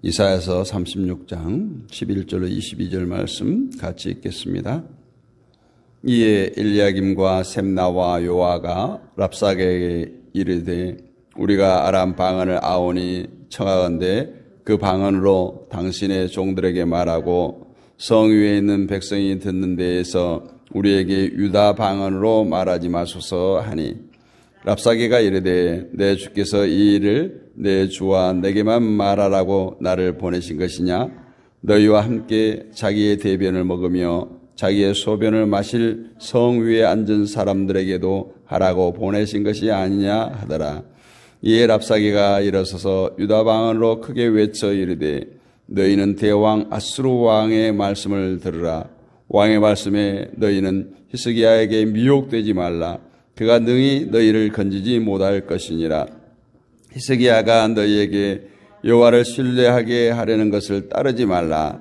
이사야서 36장 11절로 22절 말씀 같이 읽겠습니다. 이에 엘리야김과 셈나와 요아가 랍사게에게 이르되 우리가 아람 방언을 아오니 청하건대 그 방언으로 당신의 종들에게 말하고 성 위에 있는 백성이 듣는 데에서 우리에게 유다 방언으로 말하지 마소서 하니 랍사게가 이르되 내 주께서 이 일을 내 주와 내게만 말하라고 나를 보내신 것이냐? 너희와 함께 자기의 대변을 먹으며 자기의 소변을 마실 성 위에 앉은 사람들에게도 하라고 보내신 것이 아니냐 하더라. 이에 랍사게가 일어서서 유다 방언으로 크게 외쳐 이르되 너희는 대왕 아수르 왕의 말씀을 들으라. 왕의 말씀에 너희는 히스기야에게 미혹되지 말라. 그가 능히 너희를 건지지 못할 것이니라. 히스기야가 너희에게 여호와를 신뢰하게 하려는 것을 따르지 말라.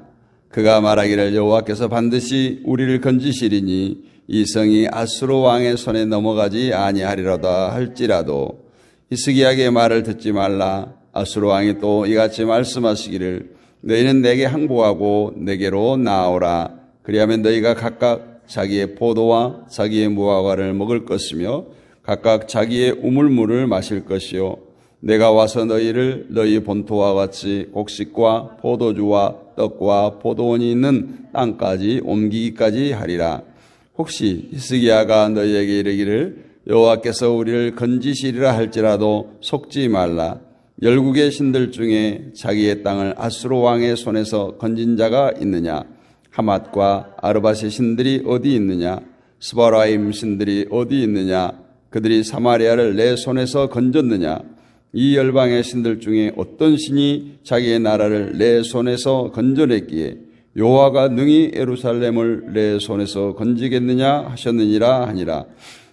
그가 말하기를 여호와께서 반드시 우리를 건지시리니 이 성이 아수르 왕의 손에 넘어가지 아니하리로다 할지라도 히스기야의 말을 듣지 말라. 아수르 왕이 또 이같이 말씀하시기를 너희는 내게 항복하고 내게로 나오라. 그리하면 너희가 각각 자기의 포도와 자기의 무화과를 먹을 것이며 각각 자기의 우물물을 마실 것이요 내가 와서 너희를 너희 본토와 같이 곡식과 포도주와 떡과 포도원이 있는 땅까지 옮기기까지 하리라. 혹시 히스기야가 너희에게 이르기를 여호와께서 우리를 건지시리라 할지라도 속지 말라. 열국의 신들 중에 자기의 땅을 아수르 왕의 손에서 건진 자가 있느냐? 하맛과 아르밧의 신들이 어디 있느냐? 스바라임 신들이 어디 있느냐? 그들이 사마리아를 내 손에서 건졌느냐? 이 열방의 신들 중에 어떤 신이 자기의 나라를 내 손에서 건져냈기에 여호와가 능히 예루살렘을 내 손에서 건지겠느냐 하셨느니라 하니라.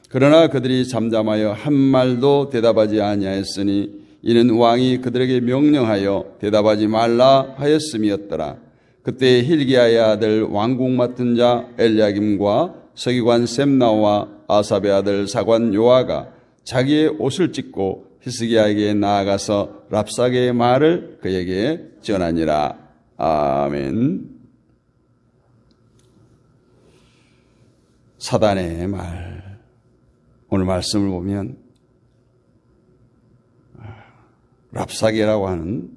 그러나 그들이 잠잠하여 한 말도 대답하지 아니하였으니 이는 왕이 그들에게 명령하여 대답하지 말라 하였음이었더라. 그때 hil기야의 아들 왕궁 맡은 자 엘리야김과 서기관 셈나와 아삽의 아들 사관 요아가 자기의 옷을 찢고 히스기야에게 나아가서 랍사게의 말을 그에게 전하니라. 아멘. 사단의 말. 오늘 말씀을 보면 랍사게라고 하는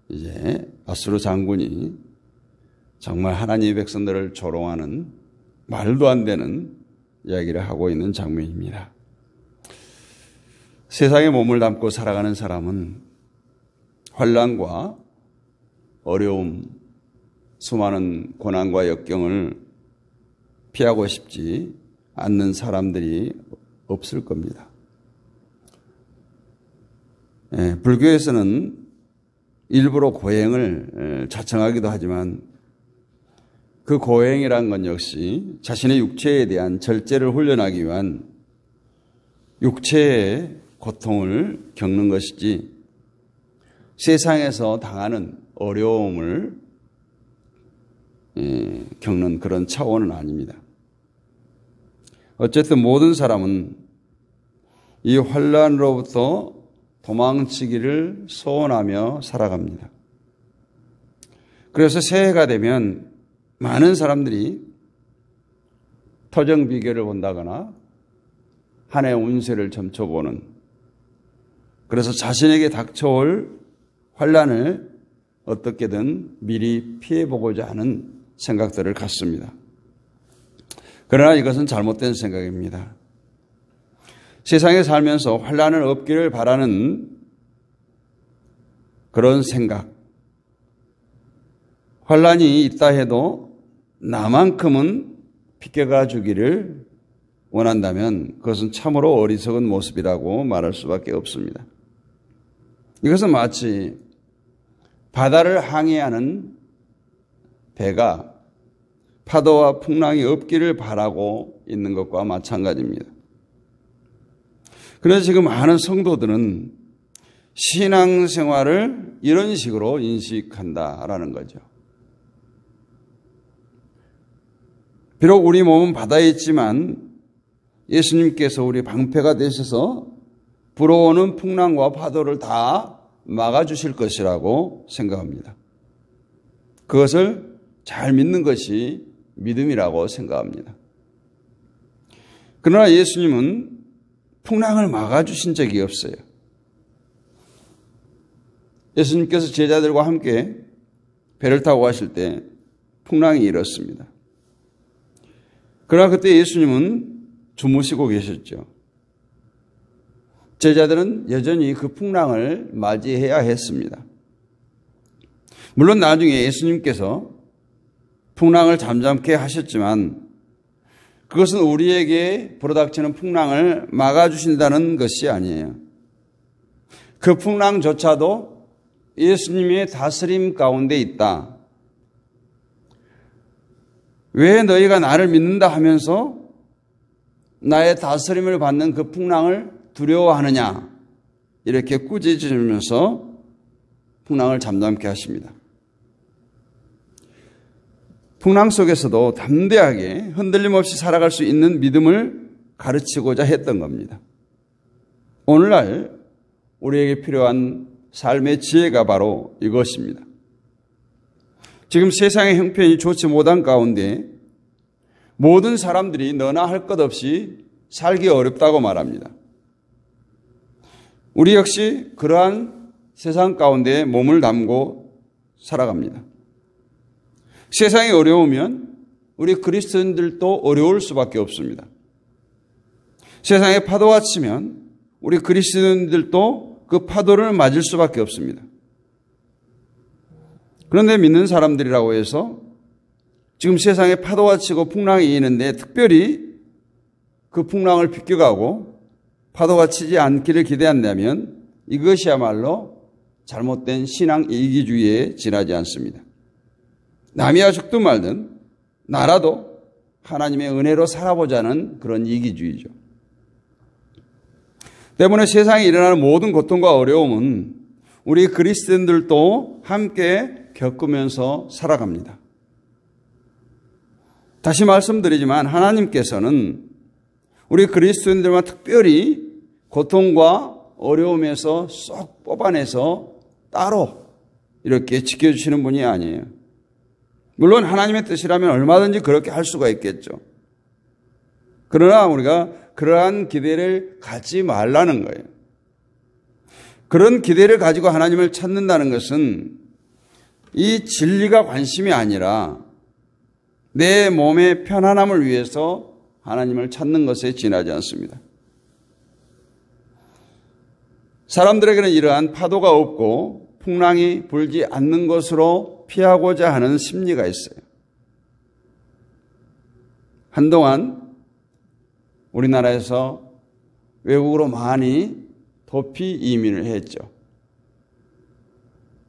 이제 아수르 장군이 정말 하나님의 백성들을 조롱하는 말도 안 되는 이야기를 하고 있는 장면입니다. 세상에 몸을 담고 살아가는 사람은 환난과 어려움, 수많은 고난과 역경을 피하고 싶지 않는 사람들이 없을 겁니다. 불교에서는 일부러 고행을 자청하기도 하지만 그 고행이란 건 역시 자신의 육체에 대한 절제를 훈련하기 위한 육체의 고통을 겪는 것이지 세상에서 당하는 어려움을 겪는 그런 차원은 아닙니다. 어쨌든 모든 사람은 이 환난으로부터 도망치기를 소원하며 살아갑니다. 그래서 새해가 되면 많은 사람들이 터정 비결을 본다거나 한 해 운세를 점쳐보는, 그래서 자신에게 닥쳐올 환난을 어떻게든 미리 피해보고자 하는 생각들을 갖습니다. 그러나 이것은 잘못된 생각입니다. 세상에 살면서 환난을 없기를 바라는 그런 생각, 환난이 있다 해도 나만큼은 비껴가 주기를 원한다면 그것은 참으로 어리석은 모습이라고 말할 수밖에 없습니다. 이것은 마치 바다를 항해하는 배가 파도와 풍랑이 없기를 바라고 있는 것과 마찬가지입니다. 그래서 지금 많은 성도들은 신앙생활을 이런 식으로 인식한다라는 거죠. 비록 우리 몸은 바다에 있지만 예수님께서 우리 방패가 되셔서 불어오는 풍랑과 파도를 다 막아주실 것이라고 생각합니다. 그것을 잘 믿는 것이 믿음이라고 생각합니다. 그러나 예수님은 풍랑을 막아주신 적이 없어요. 예수님께서 제자들과 함께 배를 타고 가실 때 풍랑이 일었습니다. 그러나 그때 예수님은 주무시고 계셨죠. 제자들은 여전히 그 풍랑을 맞이해야 했습니다. 물론 나중에 예수님께서 풍랑을 잠잠케 하셨지만 그것은 우리에게 불어닥치는 풍랑을 막아주신다는 것이 아니에요. 그 풍랑조차도 예수님의 다스림 가운데 있다. 왜 너희가 나를 믿는다 하면서 나의 다스림을 받는 그 풍랑을 두려워하느냐, 이렇게 꾸짖으면서 풍랑을 잠잠케 하십니다. 풍랑 속에서도 담대하게 흔들림 없이 살아갈 수 있는 믿음을 가르치고자 했던 겁니다. 오늘날 우리에게 필요한 삶의 지혜가 바로 이것입니다. 지금 세상의 형편이 좋지 못한 가운데 모든 사람들이 너나 할 것 없이 살기 어렵다고 말합니다. 우리 역시 그러한 세상 가운데 몸을 담고 살아갑니다. 세상이 어려우면 우리 그리스도인들도 어려울 수밖에 없습니다. 세상에 파도가 치면 우리 그리스도인들도 그 파도를 맞을 수밖에 없습니다. 그런데 믿는 사람들이라고 해서 지금 세상에 파도가 치고 풍랑이 있는데 특별히 그 풍랑을 비껴가고 파도가 치지 않기를 기대한다면 이것이야말로 잘못된 신앙 이기주의에 지나지 않습니다. 남이야 죽든 말든 나라도 하나님의 은혜로 살아보자는 그런 이기주의죠. 때문에 세상에 일어나는 모든 고통과 어려움은 우리 그리스도인들도 함께 겪으면서 살아갑니다. 다시 말씀드리지만 하나님께서는 우리 그리스도인들만 특별히 고통과 어려움에서 쏙 뽑아내서 따로 이렇게 지켜주시는 분이 아니에요. 물론 하나님의 뜻이라면 얼마든지 그렇게 할 수가 있겠죠. 그러나 우리가 그러한 기대를 갖지 말라는 거예요. 그런 기대를 가지고 하나님을 찾는다는 것은 이 진리가 관심이 아니라 내 몸의 편안함을 위해서 하나님을 찾는 것에 지나지 않습니다. 사람들에게는 이러한 파도가 없고 풍랑이 불지 않는 것으로 피하고자 하는 심리가 있어요. 한동안 우리나라에서 외국으로 많이 도피 이민을 했죠.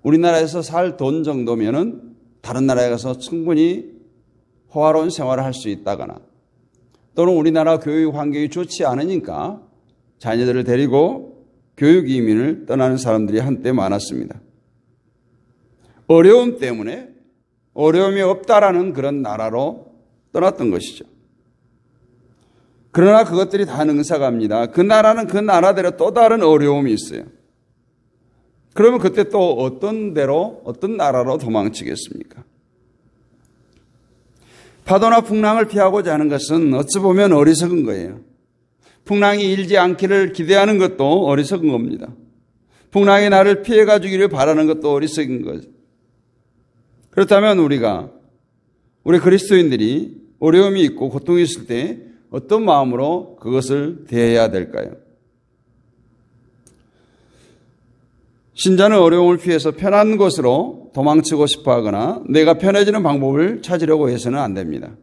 우리나라에서 살 돈 정도면은 다른 나라에 가서 충분히 호화로운 생활을 할 수 있다거나 또는 우리나라 교육 환경이 좋지 않으니까 자녀들을 데리고 교육 이민을 떠나는 사람들이 한때 많았습니다. 어려움 때문에 어려움이 없다라는 그런 나라로 떠났던 것이죠. 그러나 그것들이 다 능사갑니다. 그 나라는 그 나라대로 또 다른 어려움이 있어요. 그러면 그때 또 어떤 데로, 어떤 나라로 도망치겠습니까? 파도나 풍랑을 피하고자 하는 것은 어찌 보면 어리석은 거예요. 풍랑이 일지 않기를 기대하는 것도 어리석은 겁니다. 풍랑이 나를 피해가 주기를 바라는 것도 어리석은 거죠. 그렇다면 우리 그리스도인들이 어려움이 있고 고통이 있을 때 어떤 마음으로 그것을 대해야 될까요? 신자는 어려움을 피해서 편한 곳으로 도망치고 싶어 하거나 내가 편해지는 방법을 찾으려고 해서는 안 됩니다.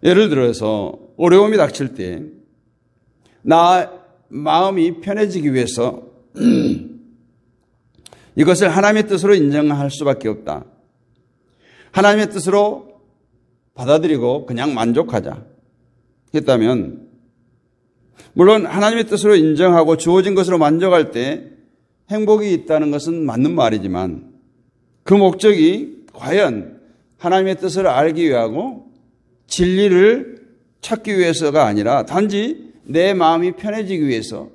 예를 들어서 어려움이 닥칠 때 나 마음이 편해지기 위해서 이것을 하나님의 뜻으로 인정할 수밖에 없다. 하나님의 뜻으로 받아들이고 그냥 만족하자 했다면 물론 하나님의 뜻으로 인정하고 주어진 것으로 만족할 때 행복이 있다는 것은 맞는 말이지만 그 목적이 과연 하나님의 뜻을 알기 위하고 진리를 찾기 위해서가 아니라 단지 내 마음이 편해지기 위해서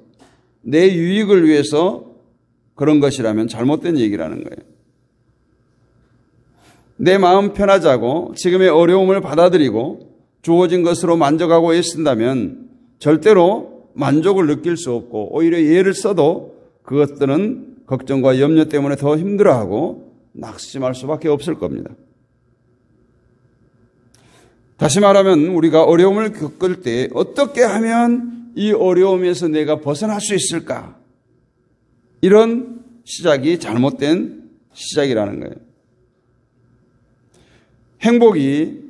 내 유익을 위해서 그런 것이라면 잘못된 얘기라는 거예요. 내 마음 편하자고 지금의 어려움을 받아들이고 주어진 것으로 만족하고 애쓴다면 절대로 만족을 느낄 수 없고 오히려 예를 써도 그것들은 걱정과 염려 때문에 더 힘들어하고 낙심할 수밖에 없을 겁니다. 다시 말하면 우리가 어려움을 겪을 때 어떻게 하면 이 어려움에서 내가 벗어날 수 있을까? 이런 시작이 잘못된 시작이라는 거예요. 행복이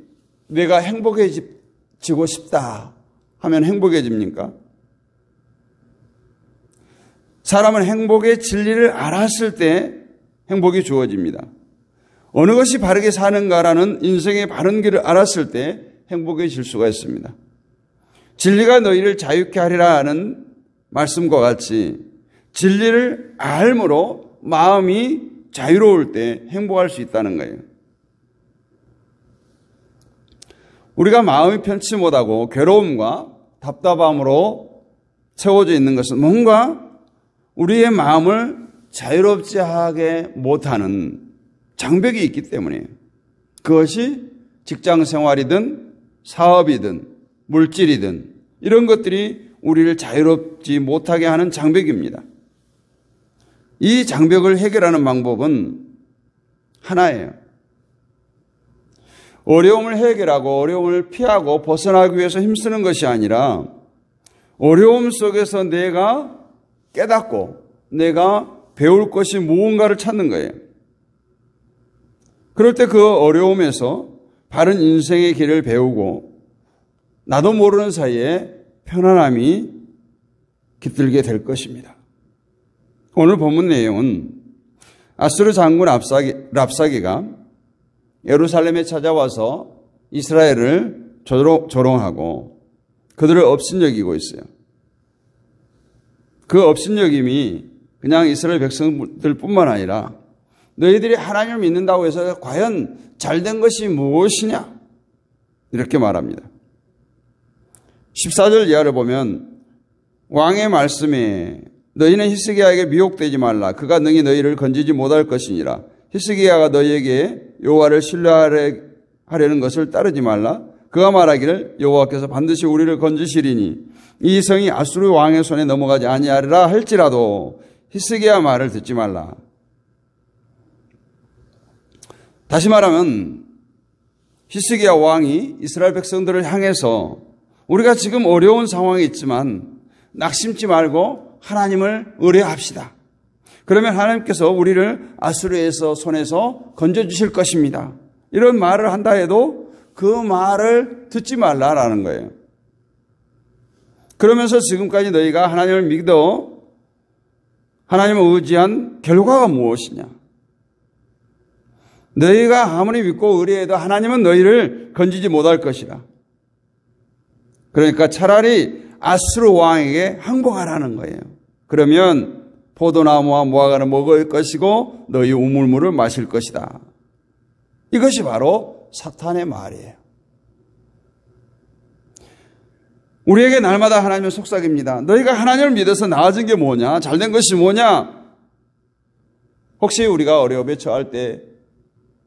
내가 행복해지고 싶다 하면 행복해집니까? 사람은 행복의 진리를 알았을 때 행복이 주어집니다. 어느 것이 바르게 사는가라는 인생의 바른 길을 알았을 때 행복해질 수가 있습니다. 진리가 너희를 자유케 하리라 하는 말씀과 같이 진리를 알므로 마음이 자유로울 때 행복할 수 있다는 거예요. 우리가 마음이 편치 못하고 괴로움과 답답함으로 채워져 있는 것은 뭔가 우리의 마음을 자유롭지 하게 못하는 장벽이 있기 때문이에요. 그것이 직장 생활이든 사업이든 물질이든 이런 것들이 우리를 자유롭지 못하게 하는 장벽입니다. 이 장벽을 해결하는 방법은 하나예요. 어려움을 해결하고 어려움을 피하고 벗어나기 위해서 힘쓰는 것이 아니라 어려움 속에서 내가 깨닫고 내가 배울 것이 무언가를 찾는 거예요. 그럴 때 그 어려움에서 바른 인생의 길을 배우고 나도 모르는 사이에 편안함이 깃들게 될 것입니다. 오늘 본문 내용은 아수르 장군 랍사게가 예루살렘에 찾아와서 이스라엘을 조롱하고 그들을 업신여기고 있어요. 그 업신여김이 그냥 이스라엘 백성들뿐만 아니라 너희들이 하나님을 믿는다고 해서 과연 잘된 것이 무엇이냐? 이렇게 말합니다. 14절 이하를 보면 왕의 말씀에 너희는 히스기야에게 미혹되지 말라. 그가 능히 너희를 건지지 못할 것이니라. 히스기야가 너희에게 여호와를 신뢰하려는 것을 따르지 말라. 그가 말하기를 여호와께서 반드시 우리를 건지시리니 이 성이 아수르 왕의 손에 넘어가지 아니하리라 할지라도 히스기야 말을 듣지 말라. 다시 말하면 히스기야 왕이 이스라엘 백성들을 향해서 우리가 지금 어려운 상황이 있지만 낙심치 말고 하나님을 의뢰합시다. 그러면 하나님께서 우리를 아수르에서 손에서 건져주실 것입니다. 이런 말을 한다 해도 그 말을 듣지 말라라는 거예요. 그러면서 지금까지 너희가 하나님을 믿어 하나님을 의지한 결과가 무엇이냐? 너희가 아무리 믿고 의뢰해도 하나님은 너희를 건지지 못할 것이라. 그러니까 차라리 아수르 왕에게 항복하라는 거예요. 그러면 포도나무와 무화과를 먹을 것이고 너희 우물물을 마실 것이다. 이것이 바로 사탄의 말이에요. 우리에게 날마다 하나님은 속삭입니다. 너희가 하나님을 믿어서 나아진 게 뭐냐? 잘된 것이 뭐냐? 혹시 우리가 어려움에 처할 때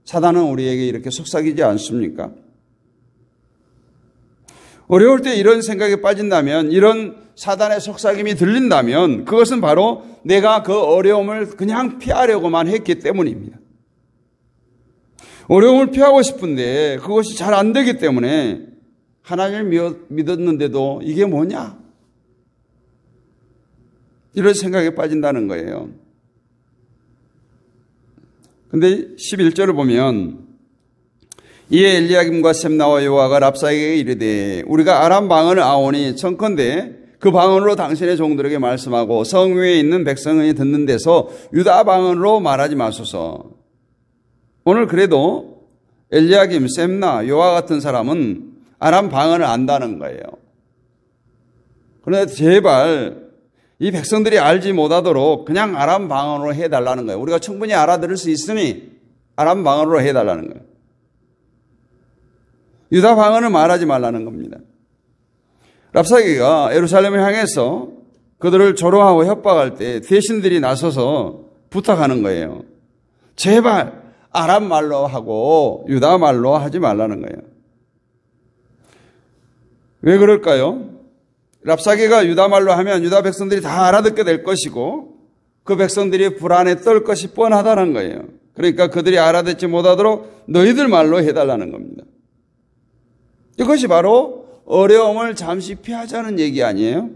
사단은 우리에게 이렇게 속삭이지 않습니까? 어려울 때 이런 생각에 빠진다면, 이런 사단의 속삭임이 들린다면 그것은 바로 내가 그 어려움을 그냥 피하려고만 했기 때문입니다. 어려움을 피하고 싶은데 그것이 잘 안 되기 때문에 하나님을 믿었는데도 이게 뭐냐? 이런 생각에 빠진다는 거예요. 근데 11절을 보면 이에 엘리야김과 셈나와 요아가 랍사게에게 이르되 우리가 아람 방언을 아오니 청컨대 그 방언으로 당신의 종들에게 말씀하고 성 위에 있는 백성이 듣는 데서 유다 방언으로 말하지 마소서. 오늘 그래도 엘리야김, 셈나, 요아 같은 사람은 아람 방언을 안다는 거예요. 그런데 제발 이 백성들이 알지 못하도록 그냥 아람 방언으로 해달라는 거예요. 우리가 충분히 알아들을 수 있으니 아람 방언으로 해달라는 거예요. 유다 방언을 말하지 말라는 겁니다. 랍사게가 예루살렘을 향해서 그들을 조롱하고 협박할 때 대신들이 나서서 부탁하는 거예요. 제발 아람 말로 하고 유다 말로 하지 말라는 거예요. 왜 그럴까요? 랍사게가 유다 말로 하면 유다 백성들이 다 알아듣게 될 것이고 그 백성들이 불안에 떨 것이 뻔하다는 거예요. 그러니까 그들이 알아듣지 못하도록 너희들 말로 해달라는 겁니다. 이것이 바로 어려움을 잠시 피하자는 얘기 아니에요?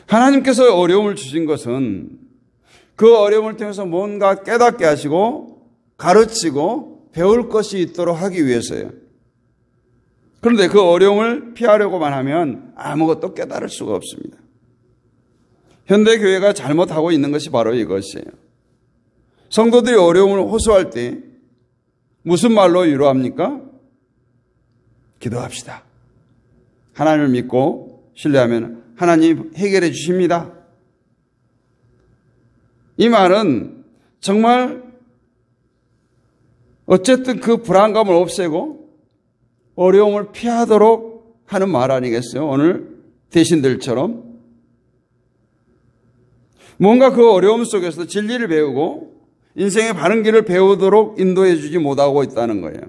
하나님께서 어려움을 주신 것은 그 어려움을 통해서 뭔가 깨닫게 하시고 가르치고 배울 것이 있도록 하기 위해서예요. 그런데 그 어려움을 피하려고만 하면 아무것도 깨달을 수가 없습니다. 현대교회가 잘못하고 있는 것이 바로 이것이에요. 성도들이 어려움을 호소할 때 무슨 말로 위로합니까? 기도합시다. 하나님을 믿고 신뢰하면 하나님 해결해 주십니다. 이 말은 정말 어쨌든 그 불안감을 없애고 어려움을 피하도록 하는 말 아니겠어요? 오늘 대신들처럼 뭔가 그 어려움 속에서 진리를 배우고 인생의 바른 길을 배우도록 인도해 주지 못하고 있다는 거예요.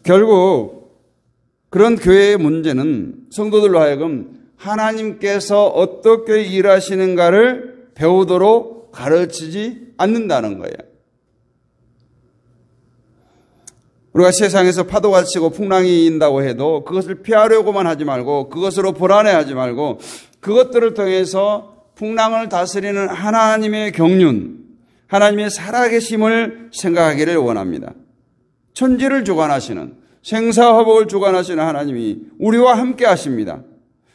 결국 그런 교회의 문제는 성도들로 하여금 하나님께서 어떻게 일하시는가를 배우도록 가르치지 않는다는 거예요. 우리가 세상에서 파도가 치고 풍랑이 인다고 해도 그것을 피하려고만 하지 말고 그것으로 불안해하지 말고 그것들을 통해서 풍랑을 다스리는 하나님의 경륜, 하나님의 살아계심을 생각하기를 원합니다. 천지를 주관하시는 생사화복을 주관하시는 하나님이 우리와 함께 하십니다.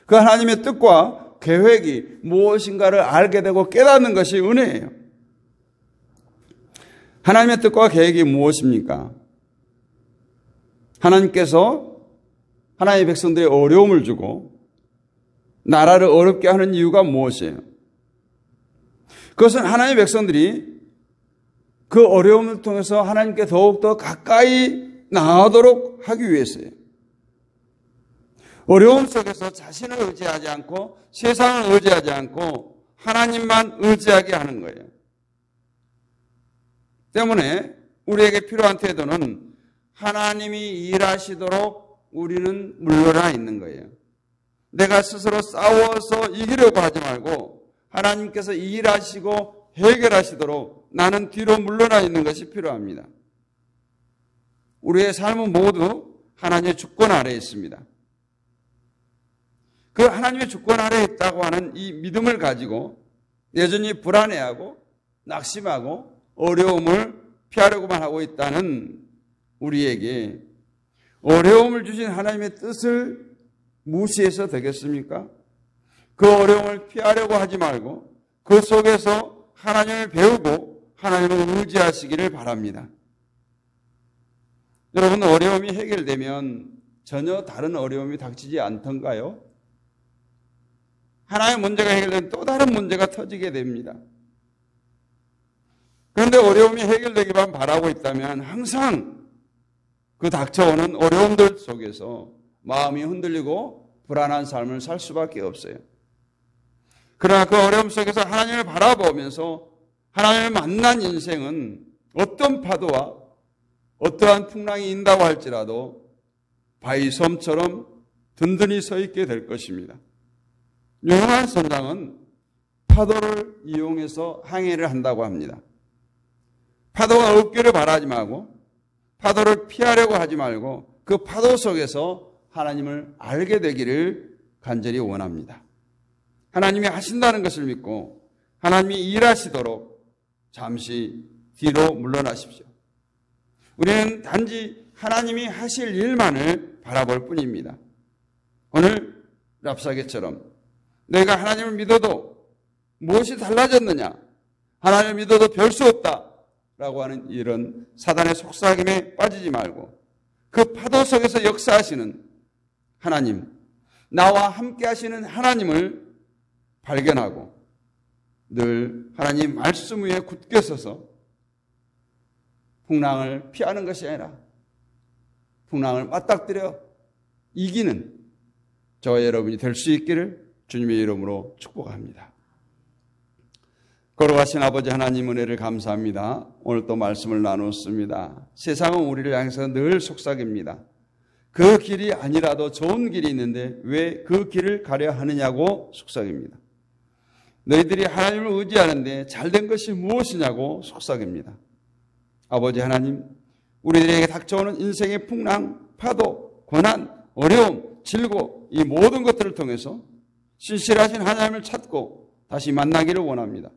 그 하나님의 뜻과 계획이 무엇인가를 알게 되고 깨닫는 것이 은혜예요. 하나님의 뜻과 계획이 무엇입니까? 하나님께서 하나님의 백성들의 어려움을 주고 나라를 어렵게 하는 이유가 무엇이에요? 그것은 하나님의 백성들이 그 어려움을 통해서 하나님께 더욱더 가까이 나아가도록 하기 위해서예요. 어려움 속에서 자신을 의지하지 않고 세상을 의지하지 않고 하나님만 의지하게 하는 거예요. 때문에 우리에게 필요한 태도는 하나님이 일하시도록 우리는 물러나 있는 거예요. 내가 스스로 싸워서 이기려고 하지 말고 하나님께서 일하시고 해결하시도록 나는 뒤로 물러나 있는 것이 필요합니다. 우리의 삶은 모두 하나님의 주권 아래에 있습니다. 그 하나님의 주권 아래에 있다고 하는 이 믿음을 가지고 여전히 불안해하고 낙심하고 어려움을 피하려고만 하고 있다는 우리에게 어려움을 주신 하나님의 뜻을 무시해서 되겠습니까? 그 어려움을 피하려고 하지 말고 그 속에서 하나님을 배우고 하나님을 의지하시기를 바랍니다. 여러분, 어려움이 해결되면 전혀 다른 어려움이 닥치지 않던가요? 하나의 문제가 해결되면 또 다른 문제가 터지게 됩니다. 그런데 어려움이 해결되기만 바라고 있다면 항상 그 닥쳐오는 어려움들 속에서 마음이 흔들리고 불안한 삶을 살 수밖에 없어요. 그러나 그 어려움 속에서 하나님을 바라보면서 하나님을 만난 인생은 어떤 파도와 어떠한 풍랑이 인다고 할지라도 바위 섬처럼 든든히 서 있게 될 것입니다. 유능한 선장은 파도를 이용해서 항해를 한다고 합니다. 파도가 없기를 바라지 말고 파도를 피하려고 하지 말고 그 파도 속에서 하나님을 알게 되기를 간절히 원합니다. 하나님이 하신다는 것을 믿고 하나님이 일하시도록 잠시 뒤로 물러나십시오. 우리는 단지 하나님이 하실 일만을 바라볼 뿐입니다. 오늘 랍사게처럼 내가 하나님을 믿어도 무엇이 달라졌느냐? 하나님을 믿어도 별 수 없다 라고 하는 이런 사단의 속삭임에 빠지지 말고 그 파도 속에서 역사하시는 하나님, 나와 함께 하시는 하나님을 발견하고 늘 하나님 말씀 위에 굳게 서서 풍랑을 피하는 것이 아니라 풍랑을 맞닥뜨려 이기는 저와 여러분이 될 수 있기를 주님의 이름으로 축복합니다. 걸어가신 아버지 하나님 은혜를 감사합니다. 오늘 또 말씀을 나눴습니다. 세상은 우리를 향해서 늘 속삭입니다. 그 길이 아니라도 좋은 길이 있는데 왜 그 길을 가려 하느냐고 속삭입니다. 너희들이 하나님을 의지하는데 잘된 것이 무엇이냐고 속삭입니다. 아버지 하나님, 우리들에게 닥쳐오는 인생의 풍랑, 파도, 고난, 어려움, 질고 이 모든 것들을 통해서 신실하신 하나님을 찾고 다시 만나기를 원합니다.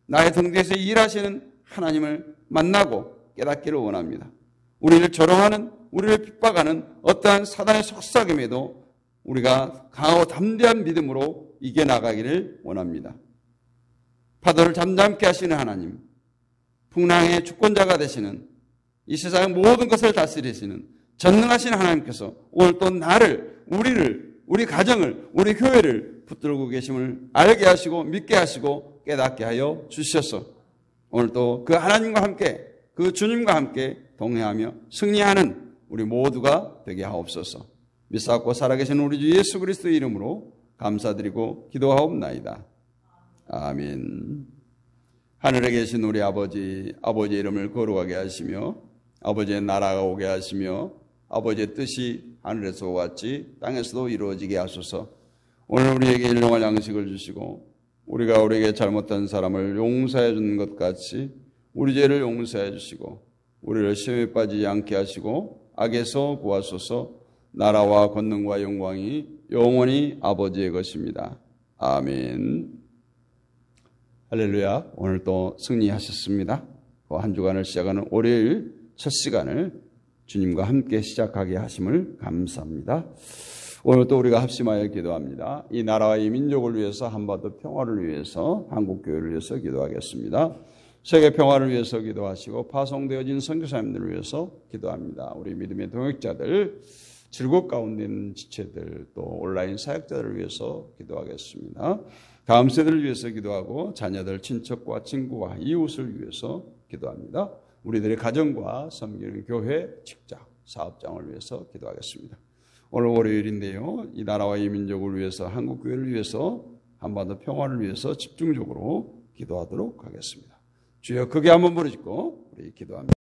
나의 등 뒤에서 일하시는 하나님을 만나고 깨닫기를 원합니다. 우리를 조롱하는, 우리를 핍박하는 어떠한 사단의 속삭임에도 우리가 강하고 담대한 믿음으로 이겨나가기를 원합니다. 파도를 잠잠케 하시는 하나님, 풍랑의 주권자가 되시는 이 세상의 모든 것을 다스리시는 전능하신 하나님께서 오늘 또 나를, 우리를, 우리 가정을, 우리 교회를 붙들고 계심을 알게 하시고 믿게 하시고 깨닫게 하여 주셔서 오늘 또 그 하나님과 함께 그 주님과 함께 동행하며 승리하는 우리 모두가 되게 하옵소서. 믿사옵고 살아계신 우리 주 예수 그리스도의 이름으로 감사드리고 기도하옵나이다. 아멘. 하늘에 계신 우리 아버지의 이름을 거룩하게 하시며 아버지의 나라가 오게 하시며 아버지의 뜻이 하늘에서 같이 땅에서도 이루어지게 하소서. 오늘 우리에게 일용할 양식을 주시고 우리가 우리에게 잘못한 사람을 용서해 주는 것 같이 우리 죄를 용서해 주시고 우리를 시험에 빠지지 않게 하시고 악에서 구하소서. 나라와 권능과 영광이 영원히 아버지의 것입니다. 아멘. 할렐루야. 오늘 또 승리하셨습니다. 한 주간을 시작하는 월요일 첫 시간을 주님과 함께 시작하게 하심을 감사합니다. 오늘 또 우리가 합심하여 기도합니다. 이 나라와 이 민족을 위해서 한반도 평화를 위해서 한국교회를 위해서 기도하겠습니다. 세계 평화를 위해서 기도하시고 파송되어진 선교사님들을 위해서 기도합니다. 우리 믿음의 동역자들, 질곡 가운데 있는 지체들, 또 온라인 사역자들을 위해서 기도하겠습니다. 다음 세대를 위해서 기도하고 자녀들, 친척과 친구와 이웃을 위해서 기도합니다. 우리들의 가정과 섬기는 교회, 직장, 사업장을 위해서 기도하겠습니다. 오늘 월요일인데요. 이 나라와 이 민족을 위해서 한국교회를 위해서 한반도 평화를 위해서 집중적으로 기도하도록 하겠습니다. 주여 크게 한번 부르짖고 우리 기도합니다.